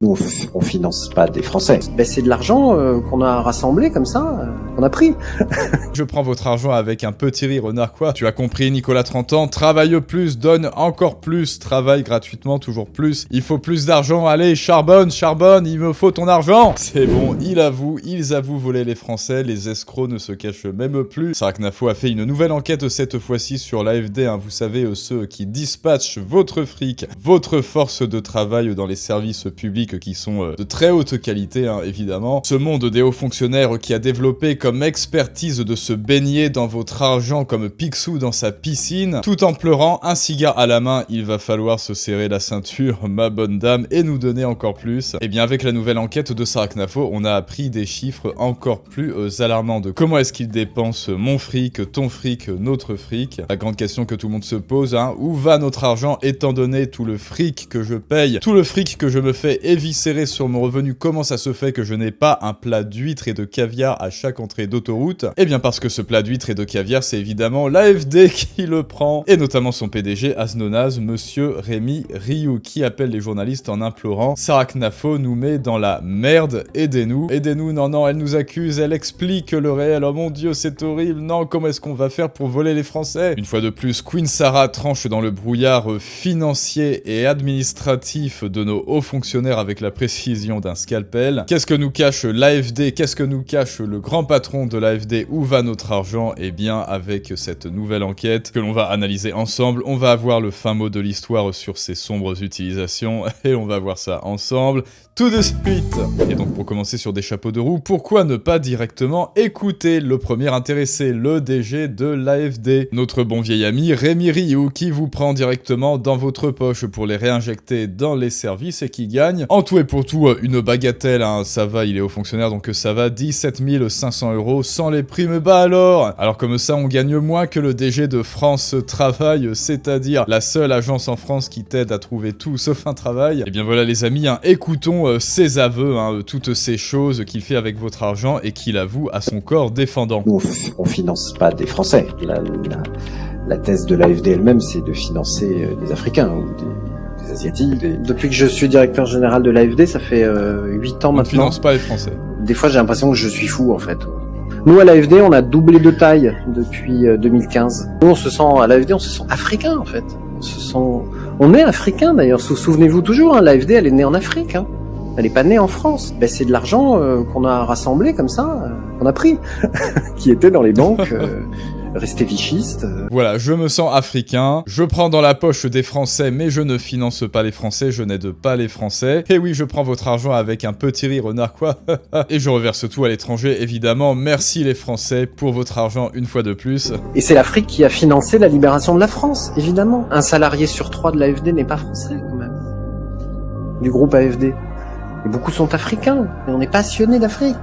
Nous, on finance pas des Français. Ben, c'est de l'argent qu'on a rassemblé comme ça, qu'on a pris. Je prends votre argent avec un petit rire narquois. Tu as compris, Nicolas 30 ans, travaille plus, donne encore plus, travaille gratuitement, toujours plus. Il faut plus d'argent, allez, charbonne, charbonne, il me faut ton argent. C'est bon, ils avouent voler les Français, les escrocs ne se cachent même plus. Saraknafo a fait une nouvelle enquête cette fois-ci sur l'AFD, hein, vous savez, ceux qui dispatchent votre fric, votre force de travail dans les services publics qui sont de très haute qualité, hein, évidemment. Ce monde des hauts fonctionnaires qui a développé comme expertise de se baigner dans votre argent comme Picsou dans sa piscine, tout en pleurant, un cigare à la main, il va falloir se serrer la ceinture, ma bonne dame, et nous donner encore plus. Et bien avec la nouvelle enquête de Saraknafo, on a appris des chiffres encore plus alarmants de comment est-ce qu'ils dépensent mon fric, ton fric, notre fric. La grande question que tout le monde se pose, hein, où va notre argent étant donné tout le fric que je paye, tout le fric que je me fais éviscérer sur mon revenu, comment ça se fait que je n'ai pas un plat d'huîtres et de caviar à chaque entrée d'autoroute? Eh bien parce que ce plat d'huîtres et de caviar, c'est évidemment l'AFD qui le prend, et notamment son PDG Asnonaz, monsieur Rémi Rioux, qui appelle les journalistes en implorant: Saraknafo nous met dans la merde, aidez-nous. Aidez-nous, non, elle nous accuse, elle explique le réel, oh mon dieu, c'est horrible, non, comment est-ce qu'on va faire pour voler les Français? Une fois de plus, Queen Sarah tranche dans le brouillard financier et administratif de nos hauts fonctionnaires avec la précision d'un scalpel. Qu'est-ce que nous cache l'AFD? Qu'est-ce que nous cache le grand patron de l'AFD? Où va notre argent? Eh bien, avec cette nouvelle enquête que l'on va analyser ensemble, on va avoir le fin mot de l'histoire sur ses sombres utilisations, et on va voir ça ensemble tout de suite. Et donc pour commencer sur des chapeaux de roue, pourquoi ne pas directement écouter le premier intéressé, le DG de l'AFD, notre bon vieil ami Rémi Rioux, qui vous prend directement dans votre poche pour les réinjecter dans les services et qui gagne, en tout et pour tout, une bagatelle, hein, ça va, il est haut fonctionnaire, donc ça va, 17 500 € sans les primes, bah alors comme ça on gagne moins que le DG de France Travail, c'est-à-dire la seule agence en France qui t'aide à trouver tout sauf un travail. Et bien voilà les amis, hein, écoutons ses aveux, hein, toutes ces choses qu'il fait avec votre argent et qu'il avoue à son corps défendant. Nous, on finance pas des Français. La thèse de l'AFD elle-même, c'est de financer des Africains ou des Asiatiques. Depuis que je suis directeur général de l'AFD, ça fait 8 ans On maintenant. ne finance pas les Français. Des fois, j'ai l'impression que je suis fou, en fait. Nous, à l'AFD, on a doublé de taille depuis 2015. Nous, à l'AFD, on se sent africain, en fait. On est africain, d'ailleurs. Souvenez-vous toujours, hein, l'AFD, elle est née en Afrique, hein. Elle est pas née en France. Ben, c'est de l'argent qu'on a rassemblé comme ça, qu'on a pris, qui était dans les banques. Rester vichiste. Voilà, je me sens africain, je prends dans la poche des Français, mais je ne finance pas les Français, je n'aide pas les Français. Et oui, je prends votre argent avec un petit rire narquois, et je reverse tout à l'étranger, évidemment. Merci les Français pour votre argent une fois de plus. Et c'est l'Afrique qui a financé la libération de la France, évidemment. Un salarié sur 3 de l'AFD n'est pas français, quand même. Du groupe AFD. Et beaucoup sont africains, et on est passionnés d'Afrique.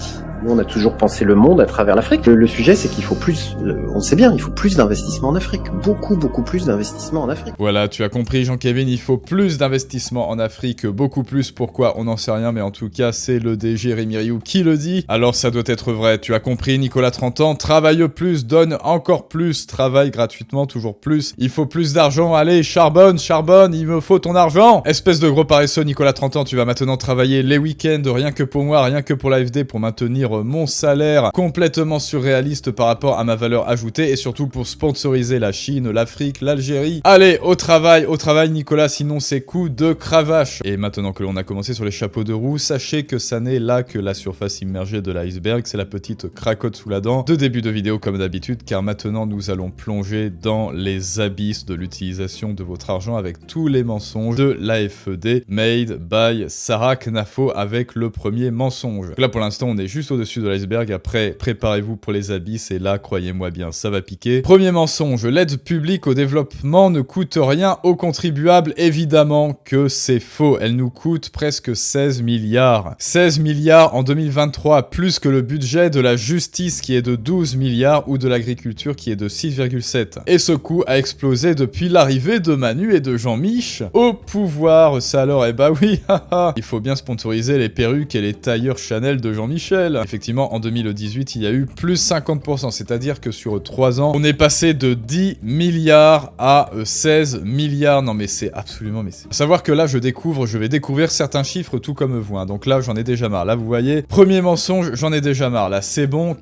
Nous, on a toujours pensé le monde à travers l'Afrique. Le sujet, c'est qu'il faut plus, on sait bien, il faut plus d'investissement en Afrique. Beaucoup plus d'investissement en Afrique. Voilà, tu as compris, Jean-Kévin, il faut plus d'investissement en Afrique, beaucoup plus. Pourquoi? On n'en sait rien, mais en tout cas, c'est le DG Rémi Rioux qui le dit. Alors ça doit être vrai, tu as compris, Nicolas 30 ans, travaille plus, donne encore plus, travaille gratuitement, toujours plus. Il faut plus d'argent, allez, charbonne, charbonne, il me faut ton argent. Espèce de gros paresseux, Nicolas 30 ans, tu vas maintenant travailler les week-ends, rien que pour moi, rien que pour l'AFD, pour maintenir mon salaire complètement surréaliste par rapport à ma valeur ajoutée, et surtout pour sponsoriser la Chine, l'Afrique, l'Algérie. Allez, au travail Nicolas, sinon c'est coup de cravache. Et maintenant que l'on a commencé sur les chapeaux de roue, sachez que ça n'est là que la surface immergée de l'iceberg, c'est la petite cracotte sous la dent de début de vidéo comme d'habitude, car maintenant nous allons plonger dans les abysses de l'utilisation de votre argent avec tous les mensonges de l'AFD, made by Saraknafo, avec le premier mensonge. Là pour l'instant on est juste au-dessus de l'iceberg, après préparez-vous pour les abysses, et là croyez-moi bien ça va piquer. Premier mensonge, l'aide publique au développement ne coûte rien aux contribuables. Évidemment que c'est faux, elle nous coûte presque 16 milliards. 16 milliards en 2023, plus que le budget de la justice qui est de 12 milliards ou de l'agriculture qui est de 6,7. Et ce coût a explosé depuis l'arrivée de Manu et de Jean-Mich au pouvoir. Ça alors, eh bah oui, il faut bien sponsoriser les perruques et les tailleurs Chanel de Jean-Michel. Effectivement, en 2018, il y a eu plus 50%, c'est-à-dire que sur 3 ans, on est passé de 10 milliards à 16 milliards. Non mais c'est absolument... À savoir que là, je vais découvrir certains chiffres tout comme vous, hein. Donc là, j'en ai déjà marre. Là, vous voyez, premier mensonge, j'en ai déjà marre. Là, c'est bon,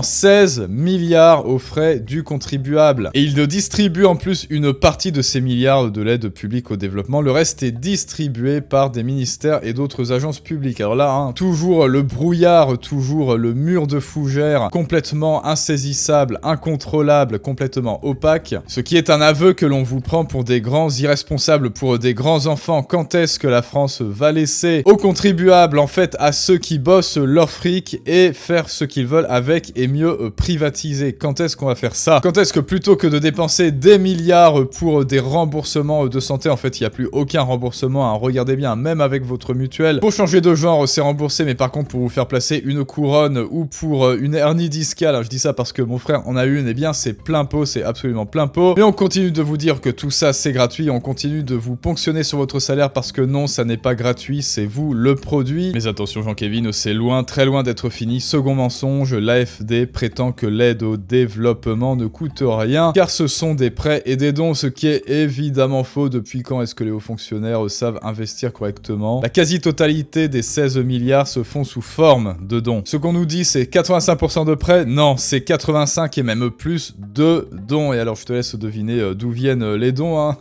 16 milliards aux frais du contribuable. Et il distribue en plus une partie de ces milliards de l'aide publique au développement. Le reste est distribué par des ministères et d'autres agences publiques. Alors là, hein, toujours le brouillard, toujours le mur de fougère, complètement insaisissable, incontrôlable, complètement opaque. Ce qui est un aveu que l'on vous prend pour des grands irresponsables, pour des grands enfants. Quand est-ce que la France va laisser aux contribuables, en fait, à ceux qui bossent leur fric et faire ce qu'ils veulent avec et mieux privatiser? Quand est-ce qu'on va faire ça? Quand est-ce que plutôt que de dépenser des milliards pour des remboursements de santé, en fait, il n'y a plus aucun remboursement, hein, regardez bien, même avec votre mutuelle. Pour changer de genre, c'est remboursé, mais par contre, pour vous faire placer une couronne ou pour une hernie discale, hein, je dis ça parce que mon frère en a une, eh bien, c'est plein pot, c'est absolument plein pot. Mais on continue de vous dire que tout ça, c'est gratuit, on continue de vous ponctionner sur votre salaire parce que non, ça n'est pas gratuit, c'est vous le produit. Mais attention, Jean-Kévin, c'est loin, très loin d'être fini. Second mensonge, l'AFD prétend que l'aide au développement ne coûte rien, car ce sont des prêts et des dons, ce qui est évidemment faux. Depuis quand est-ce que les hauts fonctionnaires savent investir correctement? La quasi-totalité des 16 milliards se font sous forme de dons. Ce qu'on nous dit, c'est 85% de prêts. Non, c'est 85 et même plus de dons. Et alors, je te laisse deviner d'où viennent les dons, hein.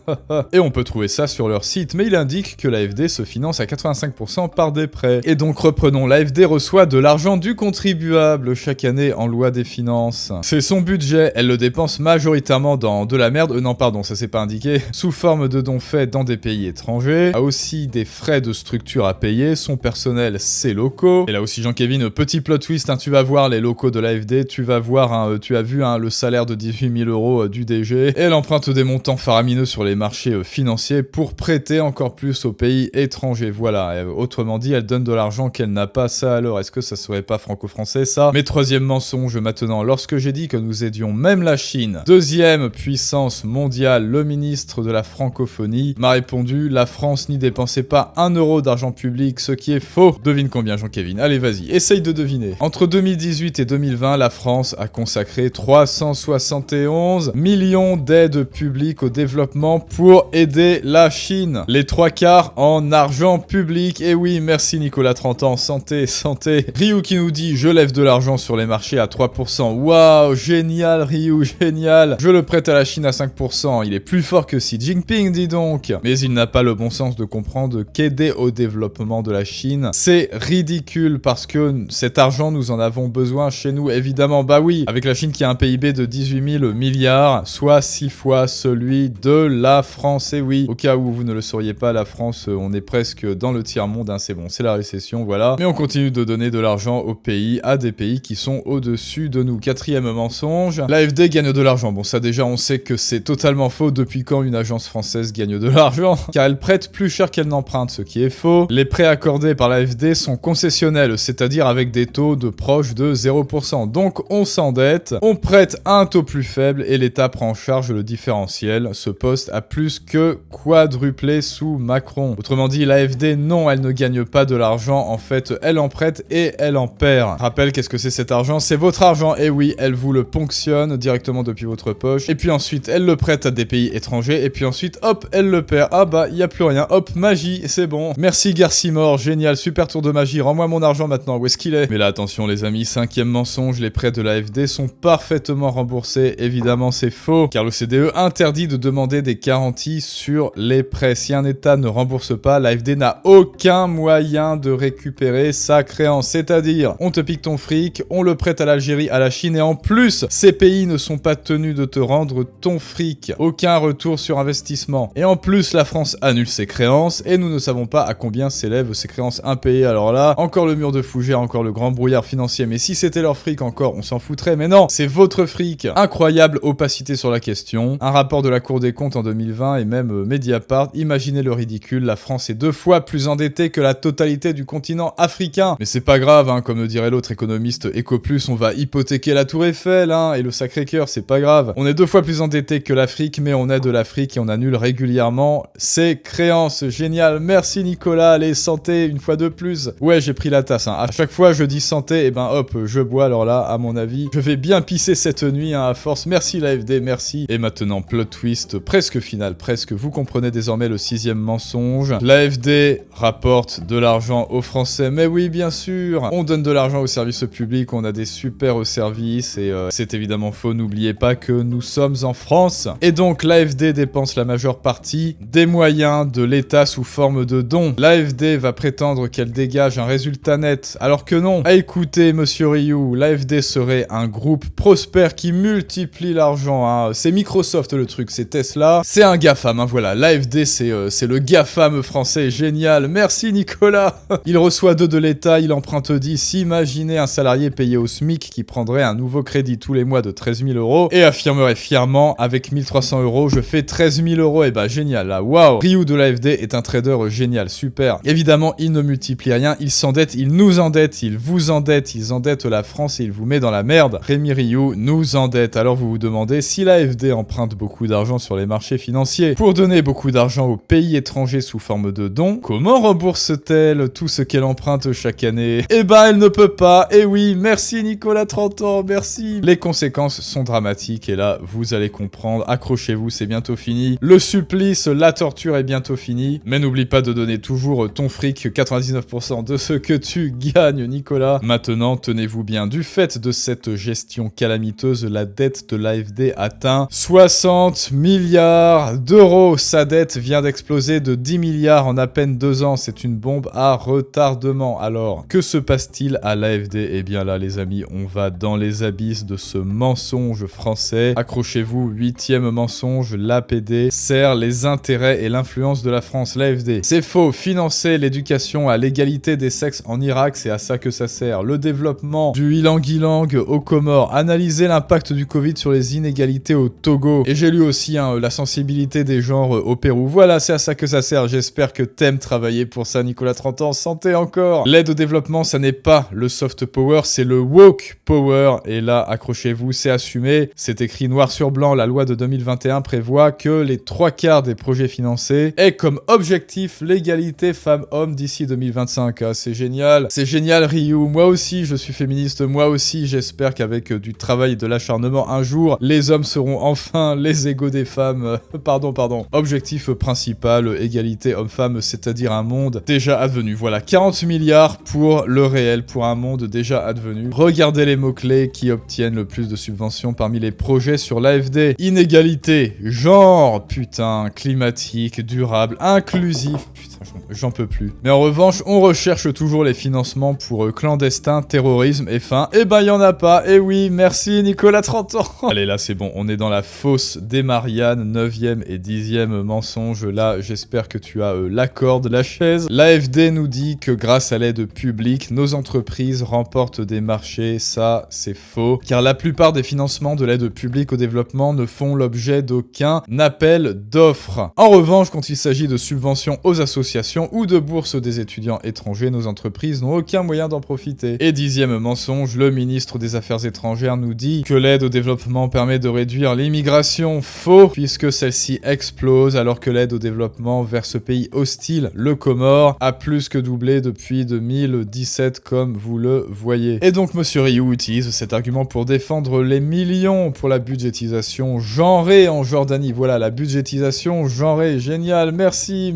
Et on peut trouver ça sur leur site, mais il indique que l'AFD se finance à 85% par des prêts. Et donc, reprenons, l'AFD reçoit de l'argent du contribuable chaque année en loi des finances. C'est son budget, elle le dépense majoritairement dans de la merde, non pardon, ça c'est pas indiqué, sous forme de dons faits dans des pays étrangers, a aussi des frais de structure à payer, son personnel c'est locaux, et là aussi Jean-Kévin, petit plot twist, hein, tu vas voir les locaux de l'AFD, tu vas voir, hein, tu as vu le salaire de 18 000 € du DG, et elle emprunte des montants faramineux sur les marchés financiers pour prêter encore plus aux pays étrangers, voilà, autrement dit, elle donne de l'argent qu'elle n'a pas, ça alors, est-ce que ça serait pas franco-français ça? Mais troisième mensonge maintenant, lorsque j'ai dit que nous aidions même la Chine, deuxième puissance mondiale, le ministre de la francophonie m'a répondu, la France n'y dépensait pas 1 € d'argent public, ce qui est faux. Devine combien, Jean-Kévin? Allez, vas-y, essaye de deviner. Entre 2018 et 2020, la France a consacré 371 millions d'aides publiques au développement pour aider la Chine. Les 3/4 en argent public. Et oui, merci Nicolas 30 ans, santé, santé. Ryu qui nous dit, je lève de l'argent sur les marchés à 3%. Waouh, génial Ryu, génial. Je le prête à la Chine à 5%. Il est plus fort que Xi Jinping, dis donc. Mais il n'a pas le bon sens de comprendre qu'aider au développement de la Chine, c'est ridicule parce que cet argent, nous en avons besoin chez nous, évidemment. Bah oui, avec la Chine qui a un PIB de 18 000 milliards, soit 6 fois celui de la France. Et oui, au cas où vous ne le sauriez pas, la France, on est presque dans le tiers-monde, hein, c'est bon, c'est la récession, voilà. Mais on continue de donner de l'argent aux pays, à des pays qui sont au-dessus de nous. Quatrième mensonge, l'AFD gagne de l'argent. Bon, ça déjà, on sait que c'est totalement faux. Depuis quand une agence française gagne de l'argent? Car elle prête plus cher qu'elle n'emprunte, ce qui est faux. Les prêts accordés par l'AFD sont concessionnels, c'est-à-dire avec des taux de proche de 0%. Donc on s'endette, on prête à un taux plus faible et l'État prend en charge le différentiel. Ce poste a plus que quadruplé sous Macron. Autrement dit, l'AFD, non, elle ne gagne pas de l'argent. En fait, elle en prête et elle en perd. Rappel, qu'est-ce que c'est cet argent? C'est votre argent. Et oui, elle vous le ponctionne directement depuis votre poche. Et puis ensuite, elle le prête à des pays étrangers. Et puis ensuite, hop, elle le perd. Ah bah, il n'y a plus rien. Hop, magie, c'est bon. Merci Garcimore, génial, super tour de magie. Rends-moi mon argent maintenant. Où est-ce qu'il est? Mais là, attention les amis, cinquième mensonge, les prêts de l'AFD sont parfaitement remboursés. Évidemment, c'est faux, car le CDE interdit de demander des garanties sur les prêts. Si un État ne rembourse pas, l'AFD n'a aucun moyen de récupérer sa créance. C'est-à-dire, on te pique ton fric, on le prête à l'Algérie, à la Chine, et en plus, ces pays ne sont pas tenus de te rendre ton fric. Aucun retour sur investissement. Et en plus, la France annule ses créances, et nous ne savons pas à combien s'élèvent ces créances impayées. Alors là, encore le mur de fougère, encore le grand brouillard financier. Mais si c'était leur fric encore, on s'en foutrait. Mais non, c'est votre fric. Incroyable opacité sur la question. Un rapport de la Cour des comptes en 2020 et même Mediapart. Imaginez le ridicule, la France est 2 fois plus endettée que la totalité du continent africain. Mais c'est pas grave, hein, comme dirait l'autre économiste Ecoplus, on va hypothéquer la Tour Eiffel, hein, et le Sacré-Cœur, c'est pas grave. On est 2 fois plus endetté que l'Afrique, mais on aide l'Afrique et on annule régulièrement ses créances. Génial, merci Nicolas, allez, santé, une fois de plus. Ouais, j'ai pris la tasse, hein. À chaque fois fois je dis santé, et ben hop, je bois. Alors là, à mon avis, je vais bien pisser cette nuit, hein, à force. Merci l'AFD, merci. Et maintenant, plot twist presque final, presque. Vous comprenez désormais le 6e mensonge. L'AFD rapporte de l'argent aux Français. Mais oui, bien sûr, on donne de l'argent aux services publics, on a des super services, et c'est évidemment faux. N'oubliez pas que nous sommes en France. Et donc, l'AFD dépense la majeure partie des moyens de l'État sous forme de dons. L'AFD va prétendre qu'elle dégage un résultat net, alors que non. Écoutez, monsieur Rioux, l'AFD serait un groupe prospère qui multiplie l'argent, hein. C'est Microsoft le truc, c'est Tesla, c'est un GAFAM, hein, voilà. L'AFD, c'est le GAFAM français, génial. Merci Nicolas. Il reçoit de l'État, il emprunte 10. Imaginez un salarié payé au SMIC qui prendrait un nouveau crédit tous les mois de 13 000 € et affirmerait fièrement, avec 1300 €, je fais 13 000 €. Et bah génial, là, waouh. Rioux de l'AFD est un trader génial, super. Évidemment, il ne multiplie rien, il s'endette, il nous endette, il vous endette, ils endettent la France et il vous met dans la merde. Rémi Rioux nous endette. Alors vous vous demandez, si l'AFD emprunte beaucoup d'argent sur les marchés financiers pour donner beaucoup d'argent aux pays étrangers sous forme de dons, comment rembourse-t-elle tout ce qu'elle emprunte chaque année? Eh ben, elle ne peut pas. Eh oui, merci Nicolas 30 ans, merci. Les conséquences sont dramatiques et là, vous allez comprendre. Accrochez-vous, c'est bientôt fini. Le supplice, la torture est bientôt finie. Mais n'oublie pas de donner toujours ton fric, 99% de ce que tu gagnes, Nicolas. Maintenant, tenez-vous bien. Du fait de cette gestion calamiteuse, la dette de l'AFD atteint 60 milliards d'euros. Sa dette vient d'exploser de 10 milliards en à peine 2 ans. C'est une bombe à retardement. Alors, que se passe-t-il à l'AFD? Eh bien là, les amis, on va dans les abysses de ce mensonge français. Accrochez-vous, 8e mensonge, l'APD sert les intérêts et l'influence de la France. L'AFD, c'est faux. Financer l'éducation à l'égalité des sexes en Irak, c'est à ça que ça sert. Le développement du ilang-ilang aux Comores. Analyser l'impact du Covid sur les inégalités au Togo. Et j'ai lu aussi la sensibilité des genres au Pérou. Voilà, c'est à ça que ça sert. J'espère que t'aimes travailler pour ça, Nicolas 30 ans. Santé encore. L'aide au développement, ça n'est pas le soft power, c'est le woke power. Et là, accrochez-vous, c'est assumé. C'est écrit noir sur blanc. La loi de 2021 prévoit que les 3/4 des projets financés aient comme objectif l'égalité femmes-hommes d'ici 2025. Ah, c'est génial. C'est génial, Rioux. Moi aussi, je suis féministe. Moi aussi, j'espère qu'avec du travail et de l'acharnement, un jour, les hommes seront enfin les égaux des femmes. Pardon. Objectif principal, égalité homme-femme, c'est-à-dire un monde déjà advenu. Voilà, 40 milliards pour le réel, pour un monde déjà advenu. Regardez les mots-clés qui obtiennent le plus de subventions parmi les projets sur l'AFD. Inégalité, genre, putain, climatique, durable, inclusif, putain, j'en peux plus. Mais en revanche, on recherche toujours les financements pour clandestins, terrorisme et faim. Eh ben, y en a pas. Eh oui, merci Nicolas 30 ans. Allez, là, c'est bon, on est dans la fosse des Mariannes, 9e et 10e mensonge. Là, j'espère que tu as la corde, la chaise. L'AFD nous dit que grâce à l'aide publique, nos entreprises remportent des marchés. Ça, c'est faux. Car la plupart des financements de l'aide publique au développement ne font l'objet d'aucun appel d'offres. En revanche, quand il s'agit de subventions aux associations ou de bourses des étudiants étrangers, nos entreprises n'ont aucun moyen d'en profiter. Et 10e mensonge, le ministre des Affaires étrangères nous dit que l'aide au développement permet de réduire l'immigration. Faux, puisque celle-ci explose alors que l'aide au développement vers ce pays hostile, le Comore, a plus que doublé depuis 2017 comme vous le voyez. Et donc monsieur Rioux utilise cet argument pour défendre les millions pour la budgétisation genrée en Jordanie. Voilà, la budgétisation genrée, génial, merci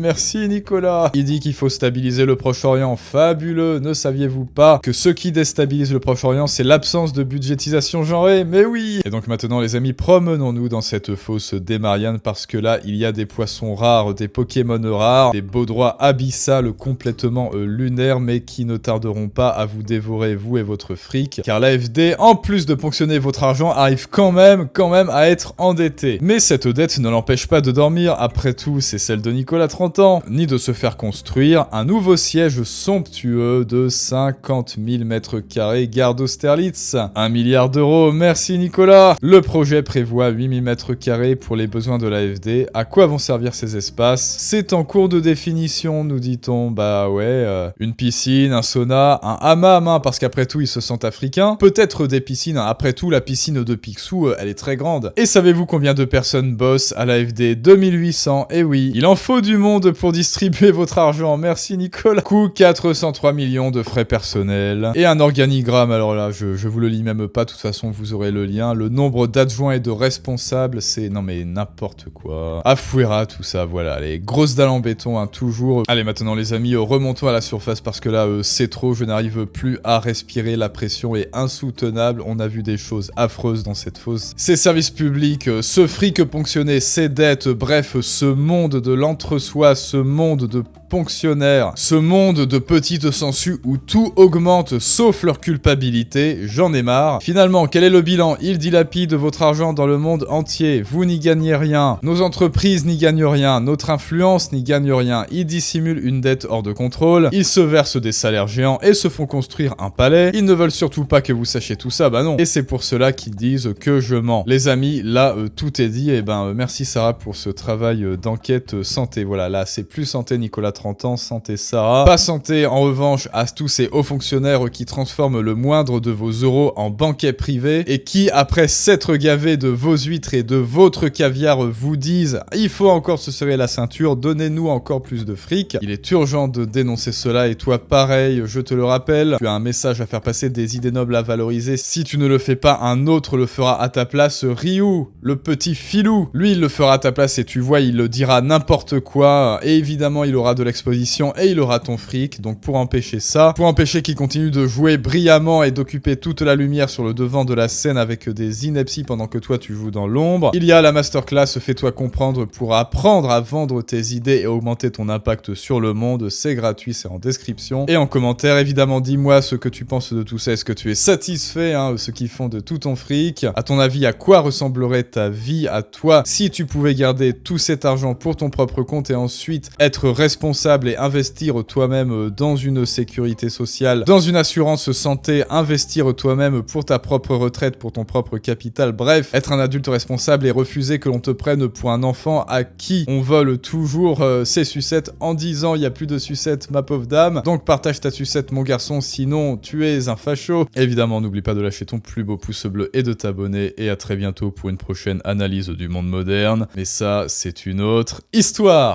Nicolas. Il dit qu'il faut stabiliser le Proche-Orient, fabuleux. Ne saviez-vous pas que ce qui déstabilise le Proche-Orient, c'est l'absence de budgétisation genrée? Mais oui. Et donc maintenant les amis, promenons-nous dans cette fosse des Mariannes parce que là, il y a des poissons rares, des Pokémon rares, des baudroies abyssales complètement lunaires, mais qui ne tarderont pas à vous dévorer, vous et votre fric, car l'AFD, en plus de ponctionner votre argent, arrive quand même à être endetté. Mais cette dette ne l'empêche pas de dormir, après tout, c'est celle de Nicolas 30 ans, ni de se faire construire un nouveau siège somptueux de 50 000 mètres carrés gare d'Austerlitz. 1 milliard d'euros, merci Nicolas. Le projet prévoit 8 000 mètres carrés pour les besoins de l'AFD. À quoi vont servir ces espaces? C'est en cours de définition, nous dit-on. Bah ouais, une piscine, un sauna, un hammam, hein, parce qu'après tout, ils se sentent africains. Peut-être des piscines, hein. Après tout, la piscine de Picsou, elle est très grande. Et savez-vous combien de personnes bossent à l'AFD? 2800, et oui, il en faut du monde pour distribuer votre argent. Merci Nicolas. Coût 403 millions de frais personnel et un organigramme. Alors là, je vous le lis même pas, de toute façon vous aurez le lien. Le nombre d'adjoints et de responsables, c'est non mais n'importe quoi. Afouera tout ça, voilà, les grosses dalles en béton, hein, toujours. Allez maintenant les amis, remontons à la surface parce que là c'est trop, je n'arrive plus à respirer, la pression est insoutenable. On a vu des choses affreuses dans cette fosse. Ces services publics, ce fric ponctionné, ces dettes, bref, ce monde de l'entre-soi, ce monde de fonctionnaires, ce monde de petites sangsues où tout augmente sauf leur culpabilité, j'en ai marre. Finalement, quel est le bilan? Ils dilapident votre argent dans le monde entier, vous n'y gagnez rien, nos entreprises n'y gagnent rien, notre influence n'y gagne rien, ils dissimulent une dette hors de contrôle, ils se versent des salaires géants et se font construire un palais, ils ne veulent surtout pas que vous sachiez tout ça, bah non. Et c'est pour cela qu'ils disent que je mens. Les amis, là, tout est dit, et merci Sarah pour ce travail d'enquête santé. Voilà, là, c'est plus santé Nicolas 30 ans, santé Sarah. Pas santé, en revanche, à tous ces hauts fonctionnaires qui transforment le moindre de vos euros en banquet privé et qui, après s'être gavés de vos huîtres et de votre caviar, vous disent « Il faut encore se serrer la ceinture, donnez-nous encore plus de fric ». Il est urgent de dénoncer cela et toi, pareil, je te le rappelle, tu as un message à faire passer, des idées nobles à valoriser. Si tu ne le fais pas, un autre le fera à ta place. Ryu, le petit filou, lui, il le fera à ta place et tu vois, il le dira n'importe quoi. Et évidemment, il aura de l'exposition et il aura ton fric. Donc pour empêcher ça, pour empêcher qu'il continue de jouer brillamment et d'occuper toute la lumière sur le devant de la scène avec des inepties pendant que toi tu joues dans l'ombre, il y a la masterclass Fais-toi comprendre pour apprendre à vendre tes idées et augmenter ton impact sur le monde. C'est gratuit, c'est en description. Et en commentaire, évidemment, dis-moi ce que tu penses de tout ça. Est-ce que tu es satisfait, ce qu'ils font de tout ton fric? À ton avis, à quoi ressemblerait ta vie à toi si tu pouvais garder tout cet argent pour ton propre compte et ensuite être responsable et investir toi-même dans une sécurité sociale, dans une assurance santé, investir toi-même pour ta propre retraite, pour ton propre capital, bref, être un adulte responsable et refuser que l'on te prenne pour un enfant à qui on vole toujours ses sucettes en disant il y a plus de sucettes ma pauvre dame, donc partage ta sucette mon garçon, sinon tu es un facho. Évidemment, n'oublie pas de lâcher ton plus beau pouce bleu et de t'abonner, et à très bientôt pour une prochaine analyse du monde moderne, mais ça c'est une autre histoire.